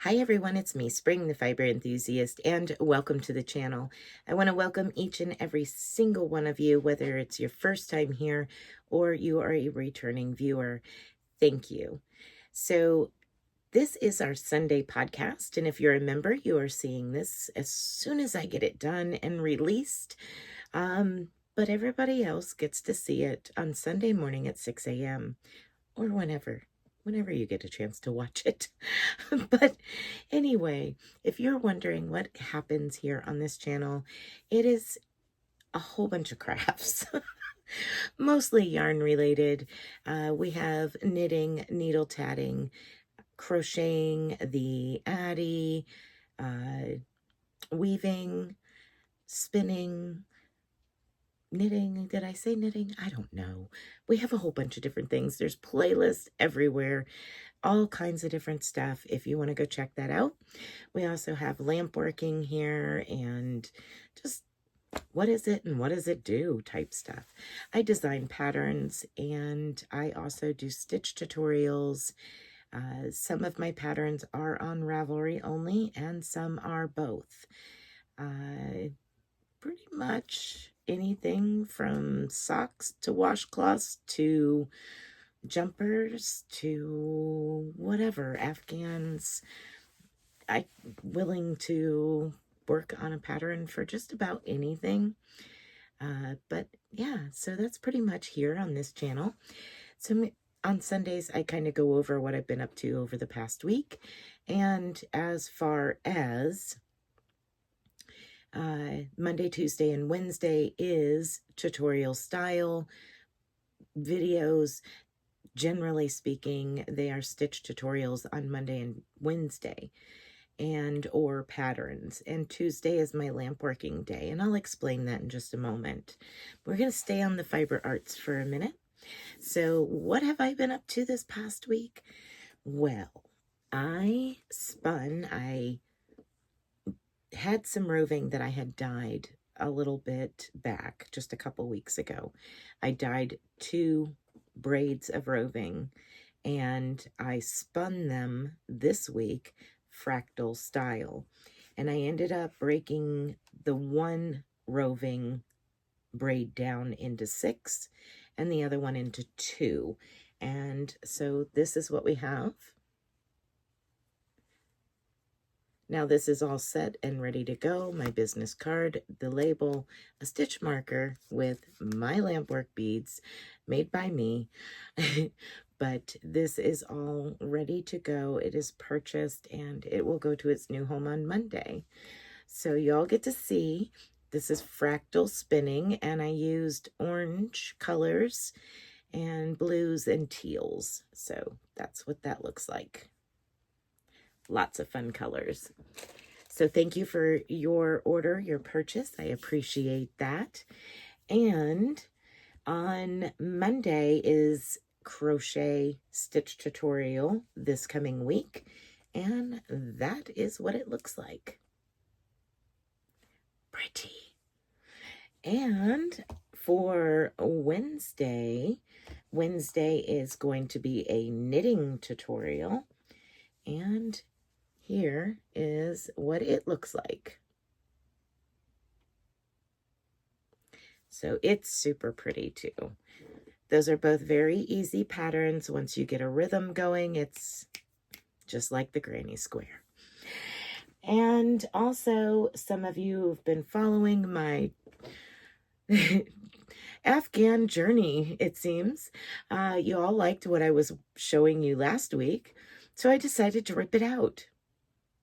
Hi everyone, it's me, Spring, the fiber enthusiast, and welcome to the channel. I want to welcome each and every single one of you, whether it's your first time here or you are a returning viewer. Thank you. So this is our Sunday podcast, and if you're a member, you are seeing this as soon as I get it done and released. But everybody else gets to see it on Sunday morning at 6 a.m. or whenever you get a chance to watch it. But anyway, if you're wondering what happens here on this channel, it is a whole bunch of crafts, mostly yarn related. We have knitting, needle tatting, crocheting, the Addy, weaving, spinning, knitting. Did I say knitting? I don't know. We have a whole bunch of different things. There's playlists everywhere, all kinds of different stuff if you want to go check that out. We also have lamp working here and just what is it and what does it do type stuff. I design patterns and I also do stitch tutorials. Some of my patterns are on Ravelry only and some are both. Pretty much anything from socks to washcloths to jumpers to whatever, Afghans. I'm willing to work on a pattern for just about anything. But yeah, so that's pretty much here on this channel. So on Sundays, I kind of go over what I've been up to over the past week. And as far as Monday, Tuesday, and Wednesday is tutorial style videos. Generally speaking, they are stitch tutorials on Monday and Wednesday and or patterns. And Tuesday is my lamp working day, and I'll explain that in just a moment. We're going to stay on the fiber arts for a minute. So what have I been up to this past week? Well, I had some roving that I had dyed a little bit back, just a couple weeks ago. I dyed 2 braids of roving and I spun them this week fractal style. And I ended up breaking the one roving braid down into 6 and the other one into 2. And so this is what we have. Now this is all set and ready to go. My business card, the label, a stitch marker with my lampwork beads made by me. But this is all ready to go. It is purchased and it will go to its new home on Monday. So y'all get to see. This is fractal spinning and I used orange colors and blues and teals. So that's what that looks like. Lots of fun colors. So thank you for your order, your purchase. I appreciate that. And on Monday is crochet stitch tutorial this coming week. And that is what it looks like. Pretty. And for Wednesday is going to be a knitting tutorial. And here is what it looks like. So it's super pretty too. Those are both very easy patterns. Once you get a rhythm going, it's just like the granny square. And also, some of you have been following my Afghan journey, it seems. You all liked what I was showing you last week, so I decided to rip it out.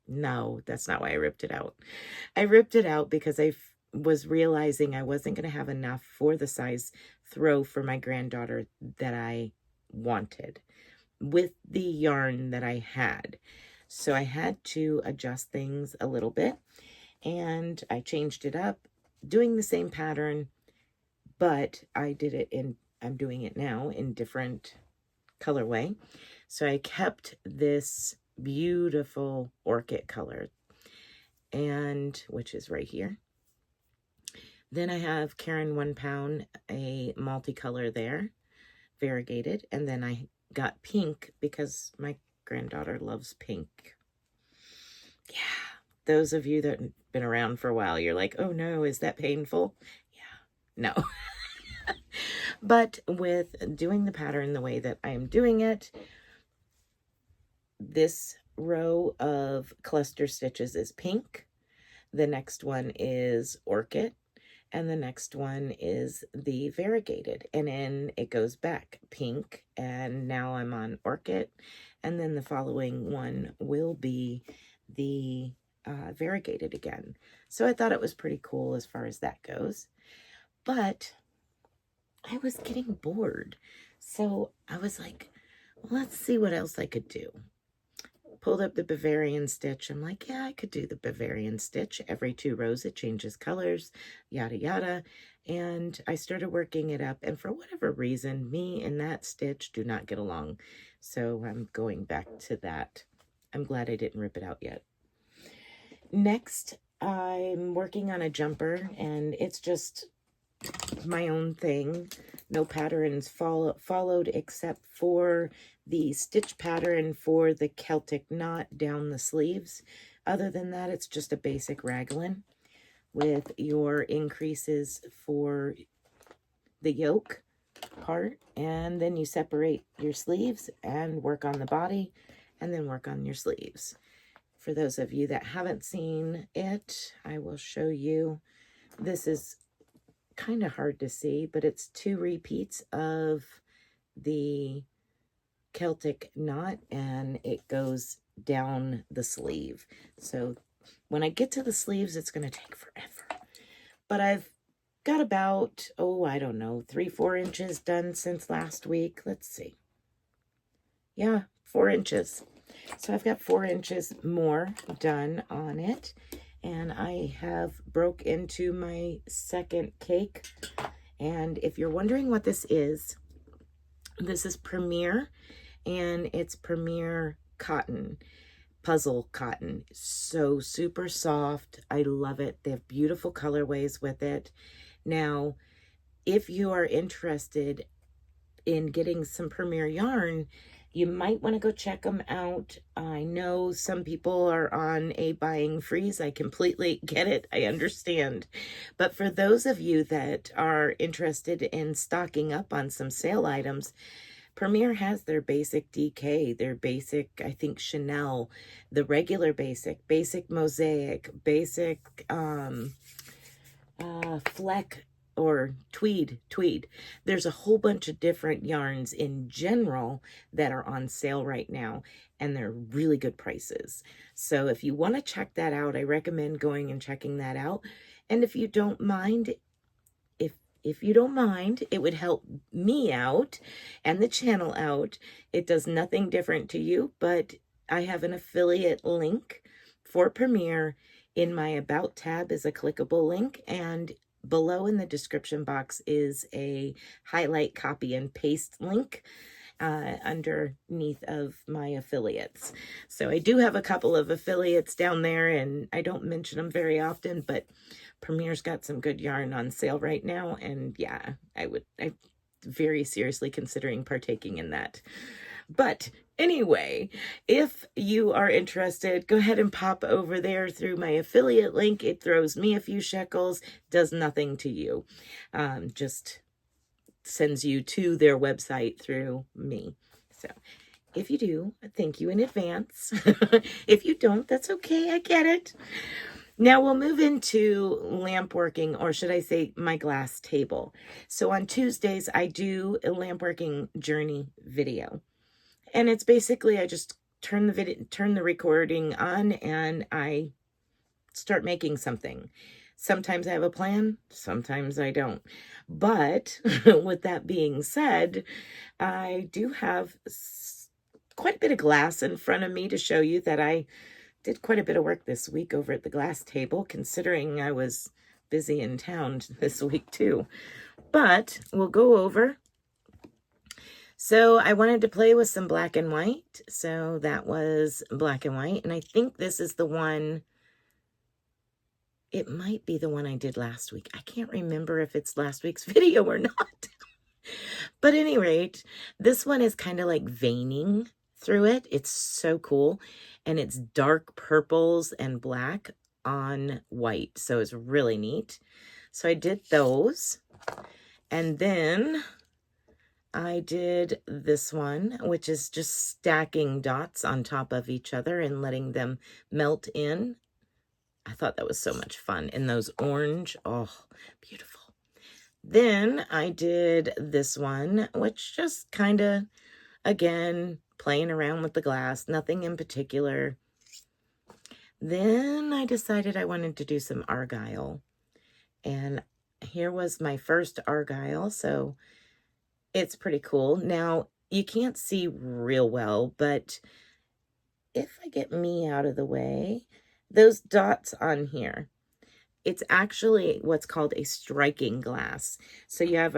No, that's not why I ripped it out. I ripped it out because I was realizing I wasn't going to have enough for the size throw for my granddaughter that I wanted with the yarn that I had. So I had to adjust things a little bit and I changed it up, doing the same pattern, but I did it I'm doing it now in different colorway. So I kept this beautiful orchid color, and which is right here. Then I have Karen 1 pound, a multicolor there, variegated, and then I got pink because my granddaughter loves pink. Yeah, those of you that have been around for a while, you're like, oh no, is that painful? Yeah, no. But with doing the pattern the way that I'm doing it, this row of cluster stitches is pink. The next one is orchid. And the next one is the variegated. And then it goes back pink. And now I'm on orchid. And then the following one will be the variegated again. So I thought it was pretty cool as far as that goes. But I was getting bored. So I was like, let's see what else I could do. Pulled up the Bavarian stitch. I'm like, yeah, I could do the Bavarian stitch. Every 2 rows, it changes colors, yada, yada. And I started working it up. And for whatever reason, me and that stitch do not get along. So I'm going back to that. I'm glad I didn't rip it out yet. Next, I'm working on a jumper, and it's just my own thing. No patterns followed except for the stitch pattern for the Celtic knot down the sleeves. Other than that, it's just a basic raglan with your increases for the yoke part, and then you separate your sleeves and work on the body, and then work on your sleeves. For those of you that haven't seen it, I will show you. This is kind of hard to see, but it's 2 repeats of the Celtic knot, and it goes down the sleeve. So when I get to the sleeves, it's going to take forever. But I've got about, I don't know, 3-4 inches done since last week. Let's see. Yeah, 4 inches. So I've got 4 inches more done on it. And I have broke into my second cake. And if you're wondering what this is Premier, and it's Premier cotton, puzzle cotton. So super soft. I love it. They have beautiful colorways with it. Now, if you are interested in getting some Premier yarn, you might want to go check them out. I know some people are on a buying freeze. I completely get it. I understand. But for those of you that are interested in stocking up on some sale items, Premier has their basic DK, their basic, I think, Chanel, the regular basic mosaic, basic fleck, or tweed. There's a whole bunch of different yarns in general that are on sale right now, and they're really good prices. So if you want to check that out, I recommend going and checking that out. And if you don't mind, if you don't mind, it would help me out and the channel out. It does nothing different to you, but I have an affiliate link for Premier. In my About tab is a clickable link, and below in the description box is a highlight, copy, and paste link underneath of my affiliates. So I do have a couple of affiliates down there, and I don't mention them very often, but Premier's got some good yarn on sale right now, and yeah, I'm very seriously considering partaking in that. But anyway, if you are interested, go ahead and pop over there through my affiliate link. It throws me a few shekels, does nothing to you. Just sends you to their website through me. So if you do, thank you in advance. If you don't, that's okay. I get it. Now we'll move into lamp working, or should I say my glass table. So on Tuesdays, I do a lamp working journey video. And it's basically, I just turn the recording on, and I start making something. Sometimes I have a plan, sometimes I don't. But with that being said, I do have quite a bit of glass in front of me to show you that I did quite a bit of work this week over at the glass table, considering I was busy in town this week too. But we'll go over. So I wanted to play with some black and white. So that was black and white. And I think this is the one. It might be the one I did last week. I can't remember if it's last week's video or not. But at any rate, this one is kind of like veining through it. It's so cool. And it's dark purples and black on white. So it's really neat. So I did those. And then I did this one, which is just stacking dots on top of each other and letting them melt in. I thought that was so much fun. And those orange, oh, beautiful. Then I did this one, which just kind of, again, playing around with the glass, nothing in particular. Then I decided I wanted to do some argyle. And here was my first argyle, so it's pretty cool. Now, you can't see real well, but if I get me out of the way, those dots on here, it's actually what's called a striking glass. So you have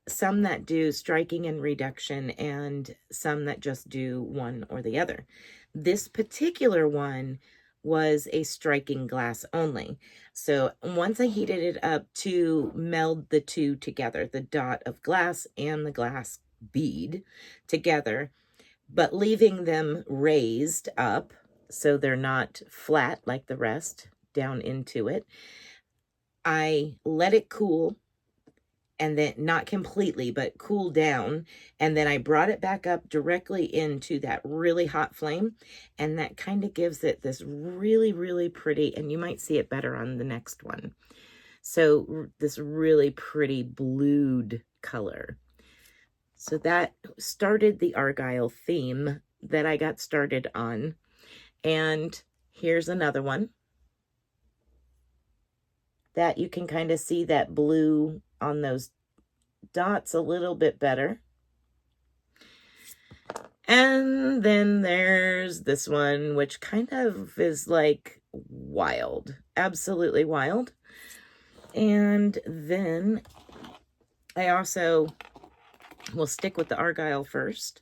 some that do striking and reduction and some that just do one or the other. This particular one was a striking glass only. So once I heated it up to meld the two together, the dot of glass and the glass bead together, but leaving them raised up so they're not flat like the rest down into it, I let it cool, and then not completely, but cool down. And then I brought it back up directly into that really hot flame. And that kind of gives it this really, really pretty, and you might see it better on the next one. So this really pretty blued color. So that started the argyle theme that I got started on. And here's another one that you can kind of see that blue on those dots a little bit better. And then there's this one, which kind of is like wild, absolutely wild. And then I also will stick with the argyle first.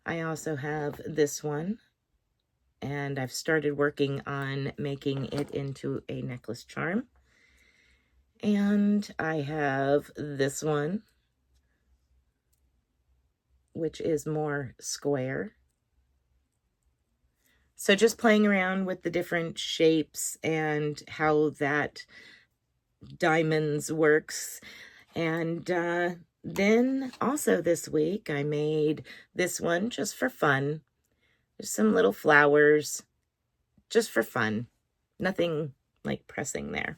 I also have this one, and I've started working on making it into a necklace charm. And I have this one, which is more square. So just playing around with the different shapes and how that diamonds works. And then also this week I made this one just for fun. There's some little flowers just for fun. Nothing like pressing there.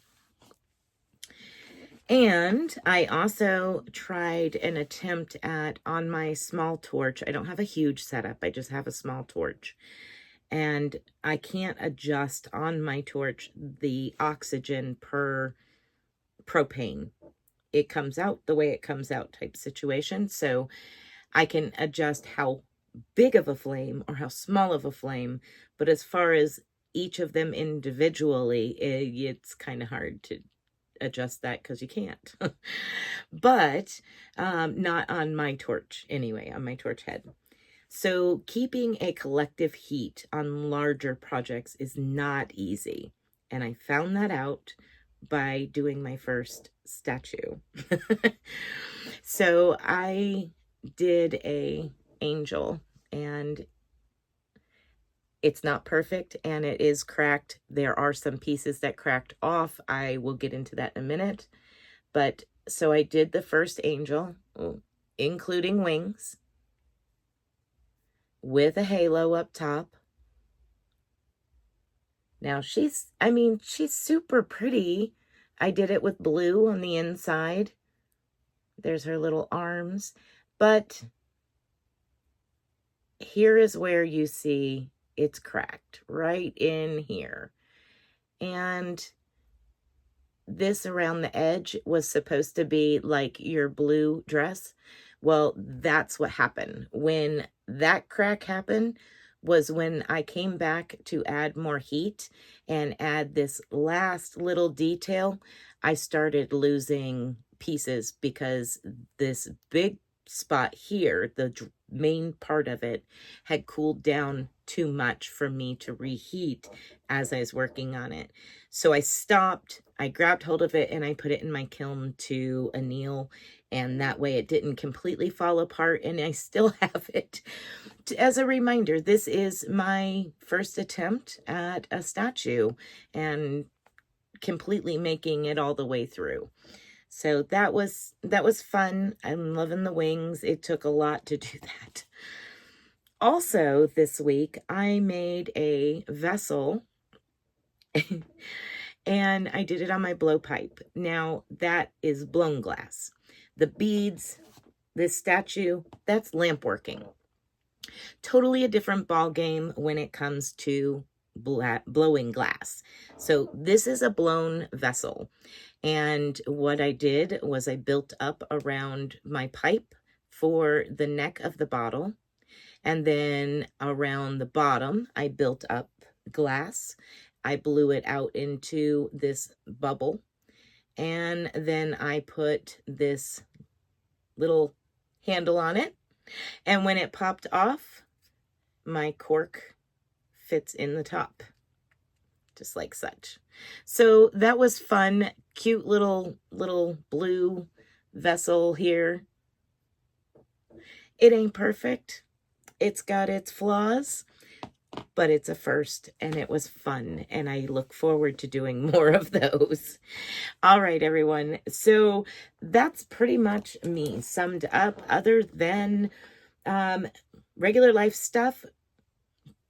And I also tried an attempt at, on my small torch, I don't have a huge setup, I just have a small torch. And I can't adjust on my torch the oxygen per propane. It comes out the way it comes out type situation. So I can adjust how big of a flame or how small of a flame. But as far as each of them individually, it's kind of hard to adjust that because you can't. But not on my torch anyway, on my torch head. So keeping a collective heat on larger projects is not easy. And I found that out by doing my first statue. So I did a angel, and it's not perfect and it is cracked. There are some pieces that cracked off. I will get into that in a minute. But so I did the first angel, including wings, with a halo up top. Now she's super pretty. I did it with blue on the inside. There's her little arms. But here is where you see it's cracked, right in here. And this around the edge was supposed to be like your blue dress. Well, that's what happened. When that crack happened was when I came back to add more heat and add this last little detail, I started losing pieces because this big spot here, the main part of it, had cooled down too much for me to reheat as I was working on it. So I stopped, I grabbed hold of it, and I put it in my kiln to anneal, and that way it didn't completely fall apart, and I still have it. as a reminder, this is my first attempt at a statue and completely making it all the way through. So that was fun. I'm loving the wings. It took a lot to do that. Also this week, I made a vessel and I did it on my blowpipe. Now that is blown glass. The beads, this statue, that's lamp working. Totally a different ball game when it comes to blowing glass. So this is a blown vessel. And what I did was I built up around my pipe for the neck of the bottle. And then around the bottom, I built up glass. I blew it out into this bubble. And then I put this little handle on it. And when it popped off, my cork fits in the top, just like such. So that was fun. Cute little blue vessel here. It ain't perfect. It's got its flaws, but it's a first, and it was fun, and I look forward to doing more of those. All right, everyone. So that's pretty much me summed up, other than regular life stuff,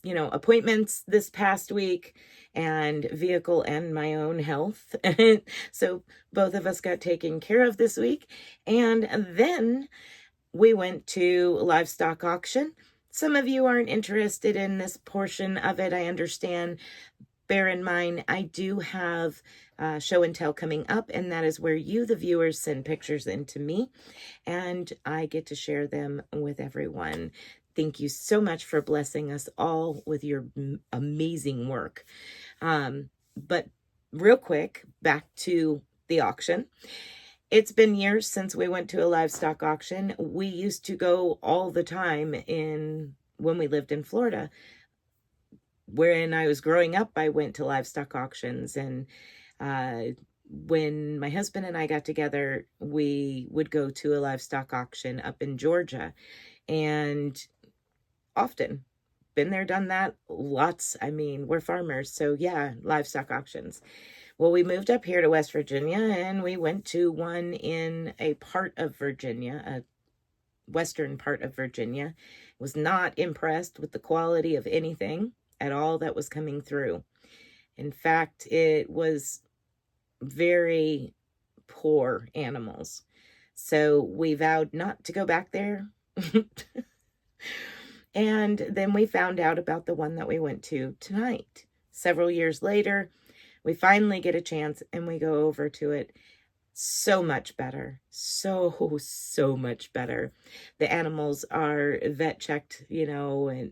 you know, appointments this past week, and vehicle and my own health. So both of us got taken care of this week. And then we went to livestock auction. Some of you aren't interested in this portion of it, I understand. Bear in mind, I do have show and tell coming up, and that is where you, the viewers, send pictures in to me, and I get to share them with everyone. Thank you so much for blessing us all with your amazing work. But real quick, back to the auction. It's been years since we went to a livestock auction. We used to go all the time when we lived in Florida. When I was growing up, I went to livestock auctions, and when my husband and I got together, we would go to a livestock auction up in Georgia, and often been there, done that, lots. I mean, we're farmers, so yeah, livestock auctions. Well, we moved up here to West Virginia, and we went to one in a part of Virginia, a western part of Virginia. Was not impressed with the quality of anything at all that was coming through. In fact, it was very poor animals. So we vowed not to go back there. And then we found out about the one that we went to tonight. Several years later, we finally get a chance and we go over to it. So much better. So much better. The animals are vet checked, you know, and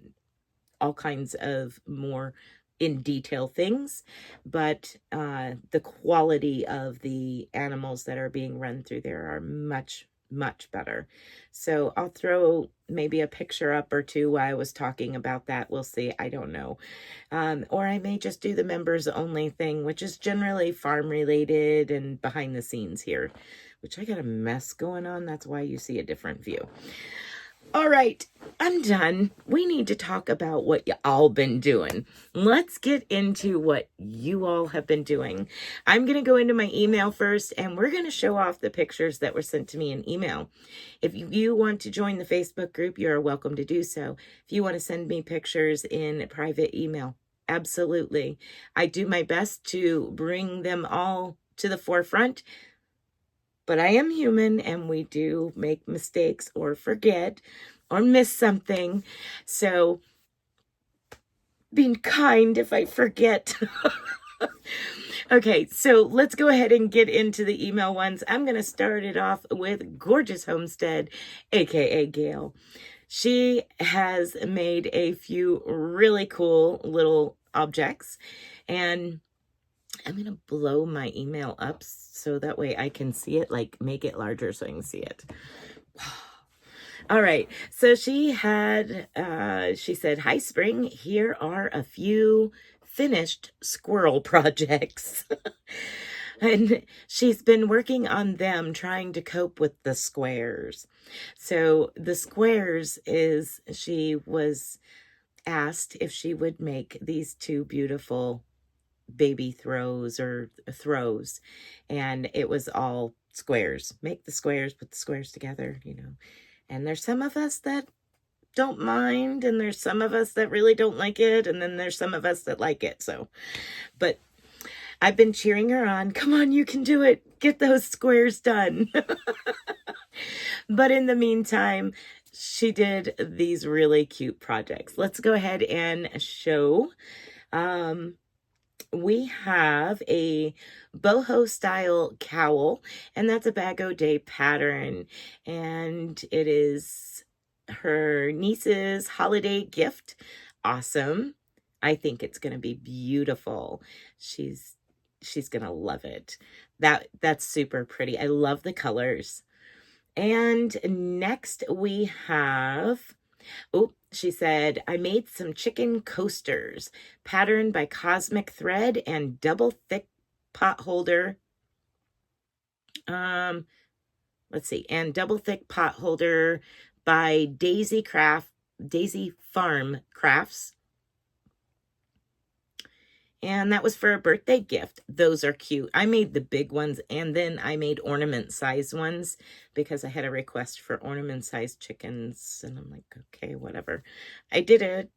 all kinds of more in detail things. But the quality of the animals that are being run through there are much better. So I'll throw maybe a picture up or two while I was talking about that. We'll see. I don't know. Or I may just do the members only thing, which is generally farm related and behind the scenes here, which I got a mess going on. That's why you see a different view. All right, I'm done. We need to talk about what you all been doing. Let's get into what you all have been doing. I'm going to go into my email first, and we're going to show off the pictures that were sent to me in email. If you want to join the Facebook group, you're welcome to do so. If you want to send me pictures in private email, absolutely. I do my best to bring them all to the forefront. But I am human, and we do make mistakes or forget or miss something. So being kind if I forget. Okay, so let's go ahead and get into the email ones. I'm going to start it off with Gorgeous Homestead, aka Gail. She has made a few really cool little objects, and I'm going to blow my email up so that way I can see it, like make it larger so I can see it. All right. So she said, "Hi, Spring. Here are a few finished squirrel projects." And she's been working on them, trying to cope with the squares. So the squares is, she was asked if she would make these two beautiful baby throws, and it was all squares. Make the squares, put the squares together, you know. And there's some of us that don't mind, and there's some of us that really don't like it, and then there's some of us that like it. So, but I've been cheering her on. Come on, you can do it. Get those squares done. But in the meantime, she did these really cute projects. Let's go ahead and show. We have a boho style cowl, and that's a bag o' day pattern, and it is her niece's holiday gift. Awesome. I think it's going to be beautiful. She's going to love it. That's super pretty. I love the colors. And next we have, oh, she said, I made some chicken coasters, patterned by Cosmic Thread and double thick pot holder. Let's see, and double thick pot holder by Daisy Farm Crafts. And that was for a birthday gift. Those are cute. I made the big ones, and then I made ornament size ones because I had a request for ornament size chickens. And I'm like, okay, whatever. I did it.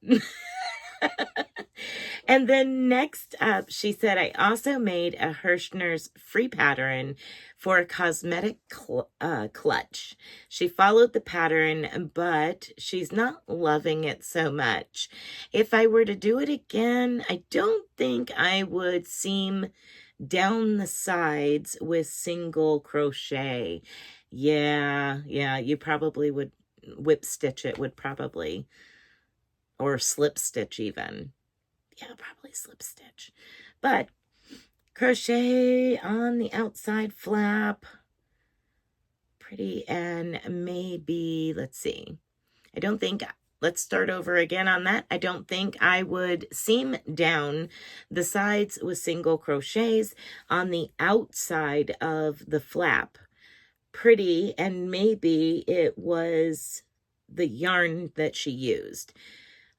And then next up, she said, I also made a Hirschner's free pattern for a cosmetic clutch. She followed the pattern, but she's not loving it so much. If I were to do it again, I don't think I would seam down the sides with single crochet. Yeah, you probably would whip stitch it, or slip stitch even. Yeah, probably slip stitch. But crochet on the outside flap. Pretty. And maybe, let's see. Let's start over again on that. I don't think I would seam down the sides with single crochets on the outside of the flap. Pretty. And maybe it was the yarn that she used.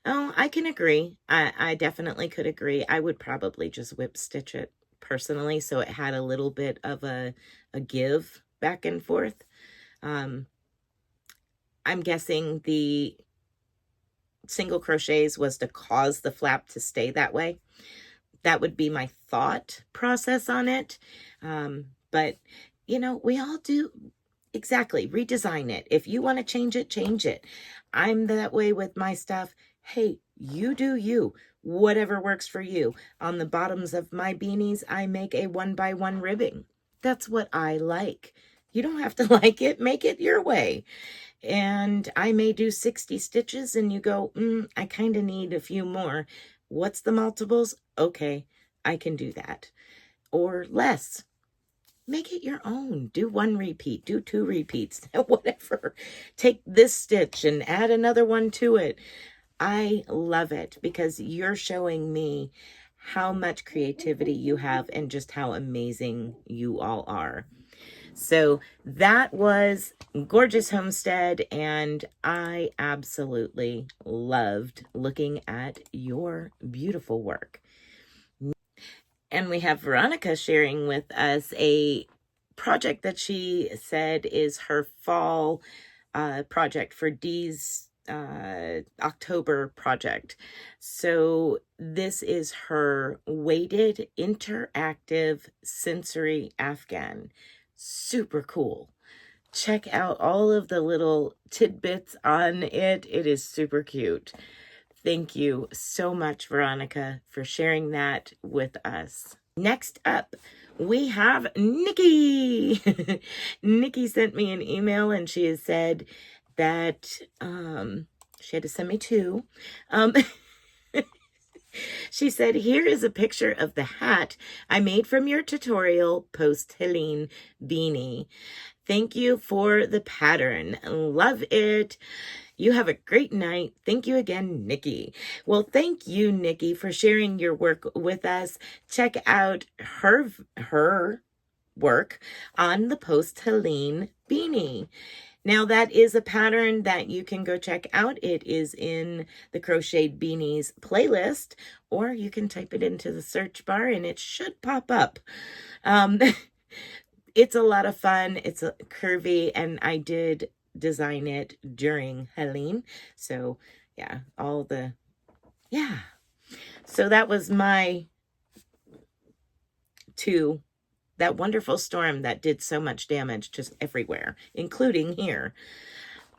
Oh, I can agree. I definitely could agree. I would probably just whip stitch it personally, so it had a little bit of a give back and forth. I'm guessing the single crochets was to cause the flap to stay that way. That would be my thought process on it. But, you know, we all do. Exactly. Redesign it. If you want to change it, change it. I'm that way with my stuff. Hey, you do you. Whatever works for you. On the bottoms of my beanies, I make a 1x1 ribbing. That's what I like. You don't have to like it. Make it your way. And I may do 60 stitches and you go, I kind of need a few more. What's the multiples? Okay, I can do that. Or less. Make it your own. Do 1 repeat, do 2 repeats, whatever. Take this stitch and add another one to it. I love it because you're showing me how much creativity you have and just how amazing you all are. So that was Gorgeous Homestead, and I absolutely loved looking at your beautiful work. And we have Veronica sharing with us a project that she said is her fall project for Dee's October project. So this is her weighted interactive sensory Afghan. Super cool. Check out all of the little tidbits on it. It is super cute. Thank you so much, Veronica, for sharing that with us. Next up, we have Nikki. Nikki sent me an email and she has said that she had to send me 2. She said, here is a picture of the hat I made from your tutorial post-Helene beanie. Thank you for the pattern. Love it. You have a great night. Thank you again, Nikki. Well, thank you, Nikki, for sharing your work with us. Check out her work on the Post Helene beanie. Now that is a pattern that you can go check out. It is in the Crocheted Beanies playlist, or you can type it into the search bar and it should pop up. It's a lot of fun. It's curvy, and I did design it during Helene. So yeah, So that was my that wonderful storm that did so much damage just everywhere, including here.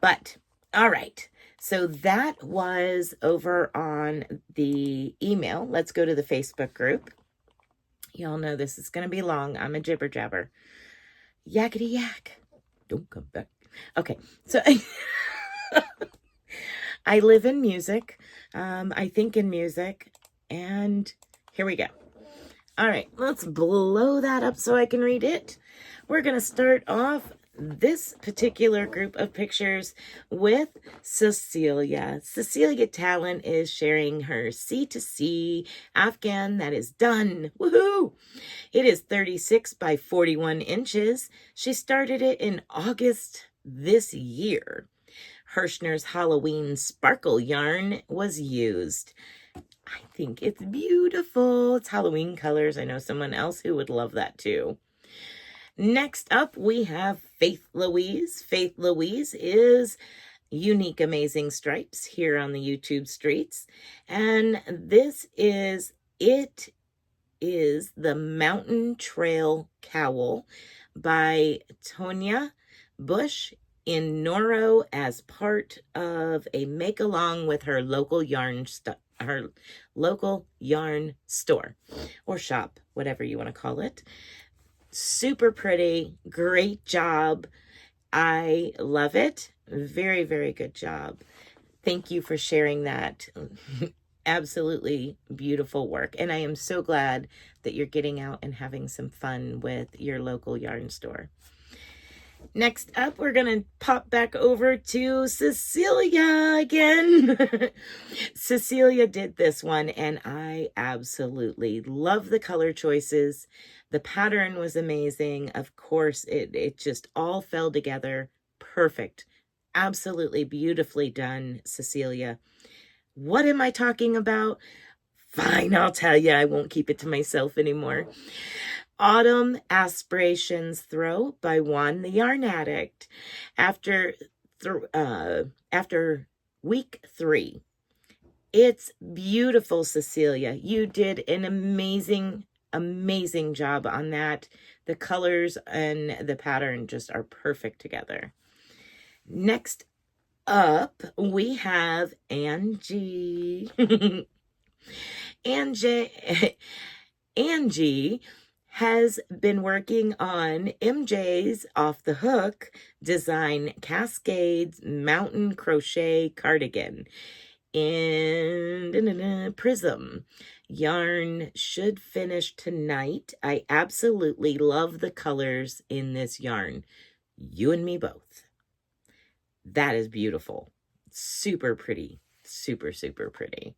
But all right, so that was over on the email. Let's go to the Facebook group. Y'all know this is going to be long. I'm a jibber jabber. Yakety yak. Don't come back. Okay, so I live in music. I think in music. And here we go. All right, let's blow that up so I can read it. We're going to start off this particular group of pictures with Cecilia. Cecilia Talent is sharing her C2C Afghan that is done. Woohoo! It is 36 by 41 inches. She started it in August this year. Hirschner's Halloween sparkle yarn was used. I think it's beautiful. It's Halloween colors. I know someone else who would love that too. Next up, we have Faith Louise. Faith Louise is Unique Amazing Stripes here on the YouTube streets. And it is the Mountain Trail Cowl by Tonya Bush in Noro as part of a make-along with her local yarn store or shop, whatever you want to call it. Super pretty, great job. I love it. Very, very good job. Thank you for sharing that. Absolutely beautiful work. And I am so glad that you're getting out and having some fun with your local yarn store. Next up, we're going to pop back over to Cecilia again. Cecilia did this one, and I absolutely love the color choices. The pattern was amazing. Of course, it just all fell together perfect. Absolutely beautifully done, Cecilia. What am I talking about? Fine, I'll tell you. I won't keep it to myself anymore. Autumn Aspirations Throw by Juan the Yarn Addict. After week 3. It's beautiful, Cecilia. You did an amazing job on that. The colors and the pattern just are perfect together. Next up, we have Angie. Angie has been working on MJ's Off the Hook design Cascades Mountain Crochet Cardigan in Prism. Yarn should finish tonight. I absolutely love the colors in this yarn. You and me both. That is beautiful. Super pretty. Super, super pretty.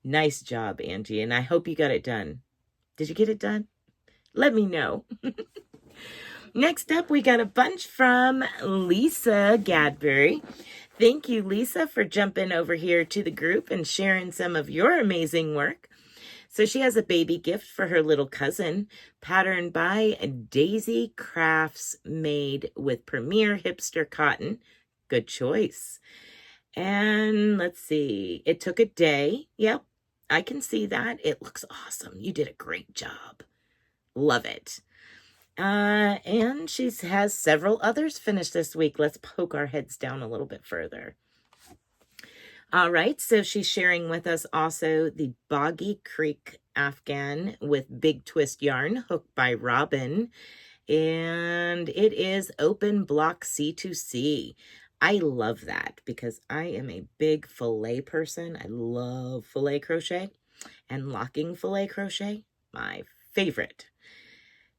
Nice job, Angie, and I hope you got it done. Did you get it done? Let me know. Next up, we got a bunch from Lisa Gadbury. Thank you, Lisa, for jumping over here to the group and sharing some of your amazing work. So she has a baby gift for her little cousin, patterned by Daisy Crafts, made with Premier Hipster Cotton. Good choice. And let's see. It took a day. Yep, I can see that. It looks awesome. You did a great job. Love it. And she has several others finished this week. Let's poke our heads down a little bit further. All right, so she's sharing with us also the Boggy Creek Afghan with Big Twist Yarn, hooked by Robin. And it is open block C2C. I love that because I am a big filet person. I love filet crochet, and locking filet crochet, my favorite.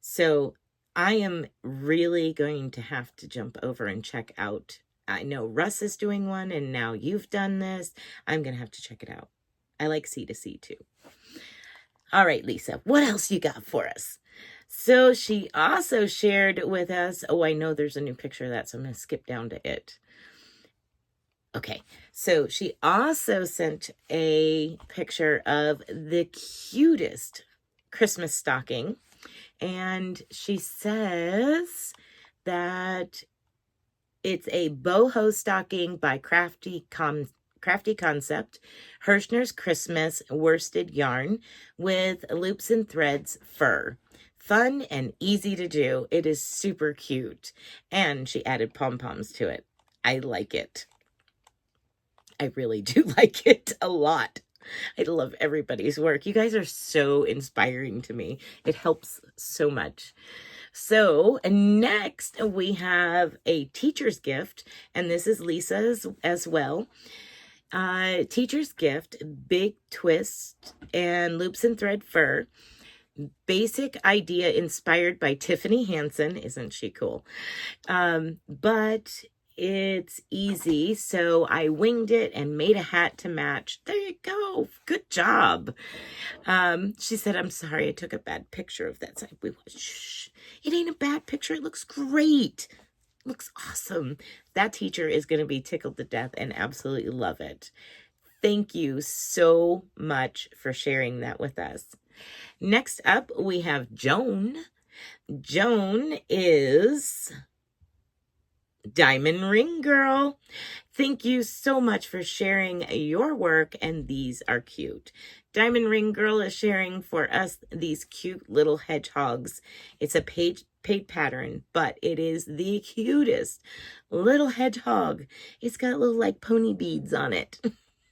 So I am really going to have to jump over and check out. I know Russ is doing one, and now you've done this. I'm going to have to check it out. I like C2C too. All right, Lisa, what else you got for us? So she also shared with us, oh, I know there's a new picture of that, so I'm going to skip down to it. Okay, so she also sent a picture of the cutest Christmas stocking, and she says that it's a boho stocking by Crafty Concept, Hirschner's Christmas worsted yarn with loops and threads fur. Fun and easy to do. It is super cute. And she added pom-poms to it. I like it. I really do like it a lot. I love everybody's work. You guys are so inspiring to me. It helps so much. So next we have a teacher's gift, and this is Lisa's as well. Teacher's gift, big twist and loops and thread fur. Basic idea inspired by Tiffany Hansen. Isn't she cool? But it's easy, so I winged it and made a hat to match. There you go. Good job. She said, I'm sorry, I took a bad picture of that side. Shh. It ain't a bad picture. It looks great. It looks awesome. That teacher is going to be tickled to death and absolutely love it. Thank you so much for sharing that with us. Next up, we have Joan. Joan is Diamond Ring Girl. Thank you so much for sharing your work, and these are cute. Diamond Ring Girl is sharing for us these cute little hedgehogs. It's a paid pattern, but it is the cutest little hedgehog. It's got little like pony beads on it.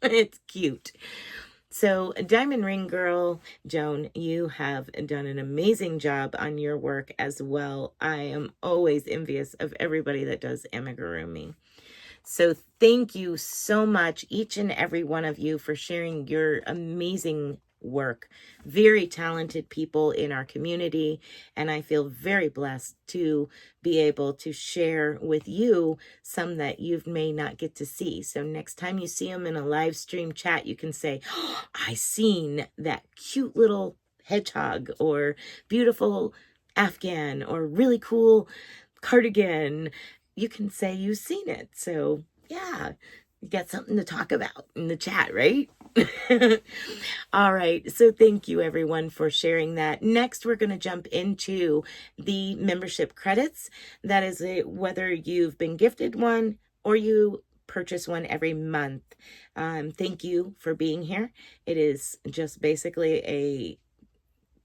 It's cute. So Diamond Ring Girl, Joan, you have done an amazing job on your work as well. I am always envious of everybody that does amigurumi. So thank you so much, each and every one of you, for sharing your amazing work. Very talented people in our community, and I feel very blessed to be able to share with you some that you may not get to see. So next time you see them in a live stream chat, you can say, oh, I seen that cute little hedgehog, or beautiful Afghan, or really cool cardigan. You can say you've seen it. So yeah, you got something to talk about in the chat, right? All right. So thank you everyone for sharing that. Next, we're going to jump into the membership credits. That is whether you've been gifted one or you purchase one every month. Thank you for being here. It is just basically a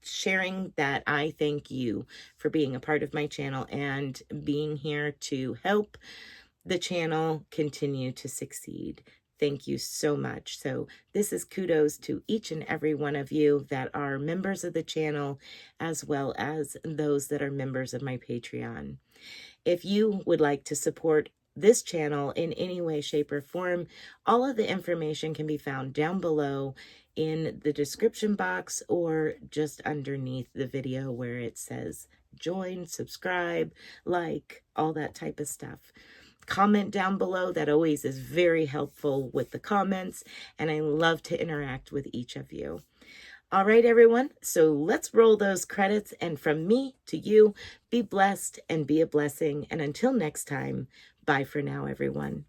sharing that I thank you for being a part of my channel and being here to help the channel continue to succeed. Thank you so much. So this is kudos to each and every one of you that are members of the channel, as well as those that are members of my Patreon. If you would like to support this channel in any way, shape, or form, all of the information can be found down below in the description box or just underneath the video where it says join, subscribe, like, all that type of stuff. Comment down below. That always is very helpful with the comments, and I love to interact with each of you. All right, everyone, so let's roll those credits, and from me to you, be blessed and be a blessing. And until next time, bye for now, everyone.